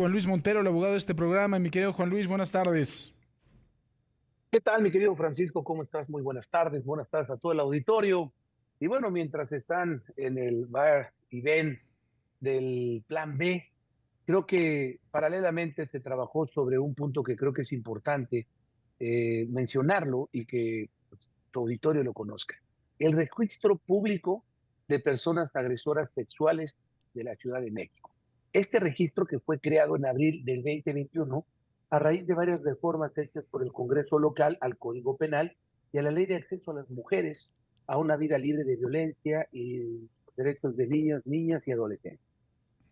Juan Luis Montero, el abogado de este programa. Mi querido Juan Luis, buenas tardes. ¿Qué tal, mi querido Francisco? ¿Cómo estás? Muy buenas tardes a todo el auditorio. Y bueno, mientras están en el bar y ven del plan B, creo que paralelamente se trabajó sobre un punto que creo que es importante mencionarlo y que pues, tu auditorio lo conozca. El registro público de personas agresoras sexuales de la Ciudad de México. Este registro que fue creado en abril del 2021 a raíz de varias reformas hechas por el Congreso local al Código Penal y a la Ley de Acceso a las Mujeres a una vida libre de violencia y derechos de niños, niñas y adolescentes.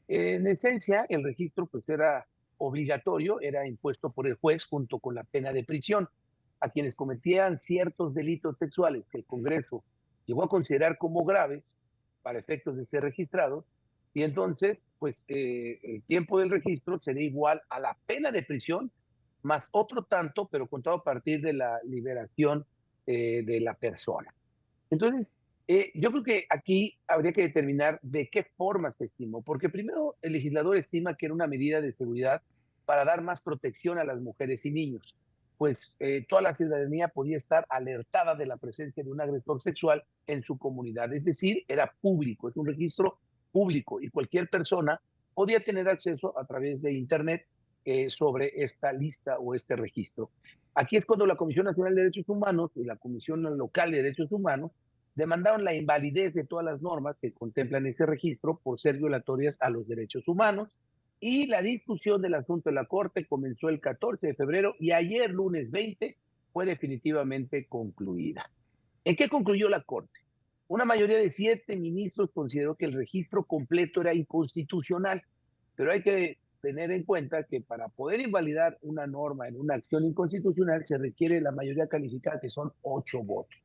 En esencia, el registro pues era obligatorio, era impuesto por el juez junto con la pena de prisión a quienes cometían ciertos delitos sexuales que el Congreso llegó a considerar como graves para efectos de ser registrados, y entonces pues el tiempo del registro sería igual a la pena de prisión más otro tanto, pero contado a partir de la liberación de la persona. Entonces, yo creo que aquí habría que determinar de qué forma se estimó, porque primero el legislador estima que era una medida de seguridad para dar más protección a las mujeres y niños, pues toda la ciudadanía podía estar alertada de la presencia de un agresor sexual en su comunidad, es decir, era público, es un registro público y cualquier persona podía tener acceso a través de Internet sobre esta lista o este registro. Aquí es cuando la Comisión Nacional de Derechos Humanos y la Comisión Local de Derechos Humanos demandaron la invalidez de todas las normas que contemplan ese registro por ser violatorias a los derechos humanos, y la discusión del asunto en la Corte comenzó el 14 de febrero y ayer, lunes 20, fue definitivamente concluida. ¿En qué concluyó la Corte? Una mayoría de 7 ministros consideró que el registro completo era inconstitucional, pero hay que tener en cuenta que para poder invalidar una norma en una acción inconstitucional se requiere la mayoría calificada, que son 8 votos.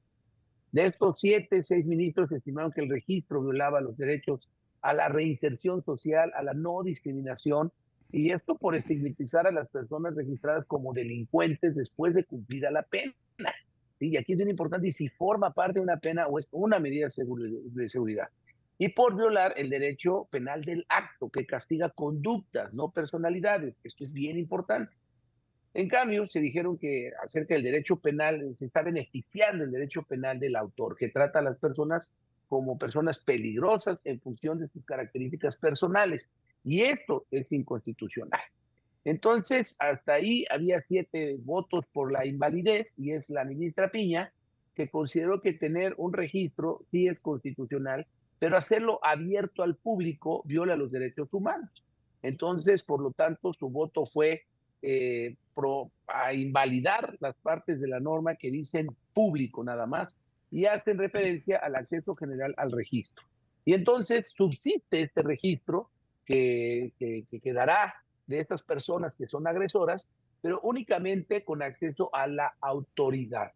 De estos 6 ministros estimaron que el registro violaba los derechos a la reinserción social, a la no discriminación, y esto por estigmatizar a las personas registradas como delincuentes después de cumplida la pena. ¿Sí? Y aquí es bien importante y si forma parte de una pena o es una medida de seguridad. Y por violar el derecho penal del acto, que castiga conductas, no personalidades. Esto es bien importante. En cambio, se dijeron que acerca del derecho penal, se está beneficiando el derecho penal del autor, que trata a las personas como personas peligrosas en función de sus características personales. Y esto es inconstitucional. Entonces, hasta ahí había 7 votos por la invalidez, y es la ministra Piña, que consideró que tener un registro sí es constitucional, pero hacerlo abierto al público viola los derechos humanos. Entonces, por lo tanto, su voto fue a invalidar las partes de la norma que dicen público nada más y hacen referencia al acceso general al registro. Y entonces subsiste este registro que quedará de estas personas que son agresoras, pero únicamente con acceso a la autoridad.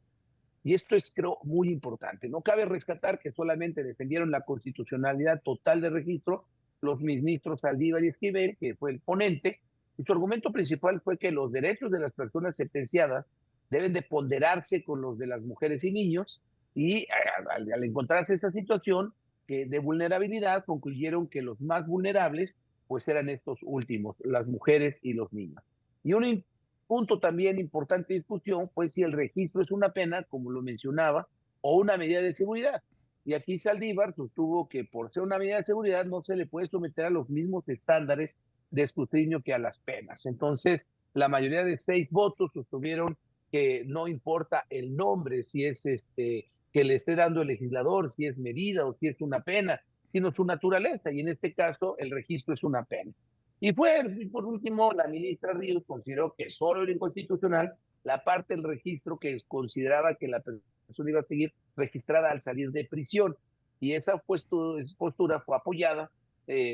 Y esto es, creo, muy importante. No cabe rescatar que solamente defendieron la constitucionalidad total del registro los ministros Saldívar y Esquivel, que fue el ponente, y su argumento principal fue que los derechos de las personas sentenciadas deben de ponderarse con los de las mujeres y niños, y al encontrarse esa situación de vulnerabilidad, concluyeron que los más vulnerables pues eran estos últimos, las mujeres y los niños. Y un punto también importante de discusión fue si el registro es una pena, como lo mencionaba, o una medida de seguridad. Y aquí Saldívar sostuvo que por ser una medida de seguridad no se le puede someter a los mismos estándares de escrutinio que a las penas. Entonces, la mayoría de 6 votos sostuvieron que no importa el nombre, si es que le esté dando el legislador, si es medida o si es una pena, sino su naturaleza. Y en este caso, el registro es una pena. Y por último, la ministra Ríos consideró que solo era inconstitucional la parte del registro que consideraba que la persona iba a seguir registrada al salir de prisión. Y esa postura fue apoyada,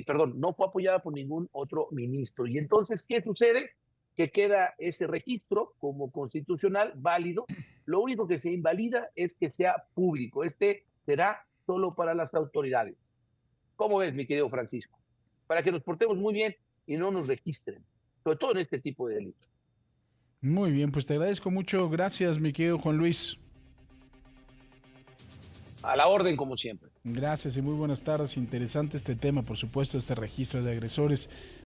perdón, no fue apoyada por ningún otro ministro. Y entonces, ¿qué sucede? Que queda ese registro como constitucional, válido. Lo único que se invalida es que sea público. Este será solo para las autoridades. ¿Cómo ves, mi querido Francisco? Para que nos portemos muy bien y no nos registren, sobre todo en este tipo de delitos. Muy bien, pues te agradezco mucho. Gracias, mi querido Juan Luis. A la orden, como siempre. Gracias y muy buenas tardes. Interesante este tema, por supuesto, este registro de agresores.